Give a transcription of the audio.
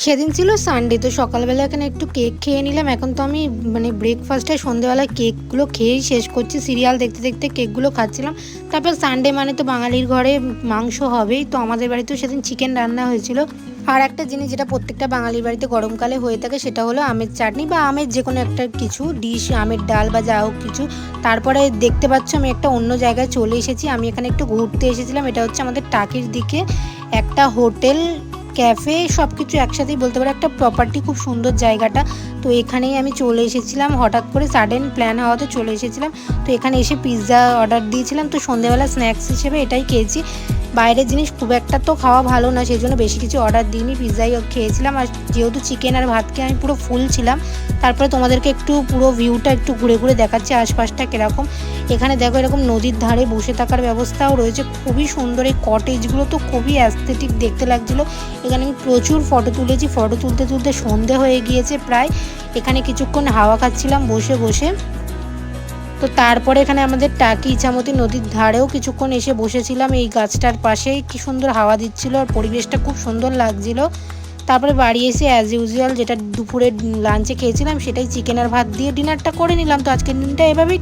সেদিন ছিল সানডে, তো সকালবেলা এখানে একটু কেক খেয়ে নিলাম। এখন তো আমি ব্রেকফাস্টে সন্ধ্যেবেলায় কেকগুলো খেয়েই শেষ করছি। সিরিয়াল দেখতে দেখতে কেকগুলো খাচ্ছিলাম। তারপর সানডে মানে তো বাঙালির ঘরে মাংস হবেই, তো আমাদের বাড়িতেও সেদিন চিকেন রান্না হয়েছিল। আর একটা জিনিস যেটা প্রত্যেকটা বাঙালির বাড়িতে গরমকালে হয়ে থাকে, সেটা হলো আমের চাটনি বা আমের যে কোনো একটা কিছু ডিশ, আমের ডাল বা যা হোক কিছু। তারপরে দেখতে পাচ্ছ আমি একটা অন্য জায়গায় চলে এসেছি। আমি এখানে একটু ঘুরতে এসেছিলাম। এটা হচ্ছে আমাদের টাকির দিকে একটা হোটেল, ক্যাফে, সব কিছু একসাথেই বলতে পারো, একটা প্রপার্টি, খুব সুন্দর জায়গাটা। তো এখানেই আমি চলে এসেছিলাম, হঠাৎ করে সাডেন প্ল্যান হওয়াতে চলে এসেছিলাম। তো এখানে এসে পিৎজা অর্ডার দিয়েছিলাম, তো সন্ধ্যেবেলা স্ন্যাক্স হিসেবে এটাই খেয়েছি। বাইরের জিনিস খুব একটা তো খাওয়া ভালো না, সেই জন্য বেশি কিছু অর্ডার দিইনি, পিৎজাই খেয়েছিলাম। আর যেহেতু চিকেন আর ভাত খেয়ে আমি পুরো ফুল ছিলাম। তারপরে তোমাদেরকে একটু পুরো ভিউটা একটু ঘুরে ঘুরে দেখাচ্ছি আশপাশটা কীরকম। এখানে দেখো এরকম নদীর ধারে বসে থাকার ব্যবস্থাও রয়েছে, খুবই সুন্দর। এই কটেজগুলো তো খুবই অ্যাস্থেটিক দেখতে লাগছিলো। এখানে আমি প্রচুর ফটো তুলেছি, ফটো তুলতে তুলতে সন্ধে হয়ে গিয়েছে প্রায়। এখানে কিছুক্ষণ হাওয়া খাচ্ছিলাম বসে বসে। তো তারপরে এখানে আমাদের টাকি ইছামতি নদীর ধারেও কিছুক্ষণ এসে বসেছিলাম, এই গাছটার পাশেই। কি সুন্দর হাওয়া দিচ্ছিল আর পরিবেশটা খুব সুন্দর লাগছিল। তারপরে বাড়ি এসে অ্যাজ ইউজুয়াল যেটা দুপুরে লাঞ্চে খেয়েছিলাম, সেটাই চিকেন আর ভাত দিয়ে ডিনারটা করে নিলাম। তো আজকের দিনটা এভাবেই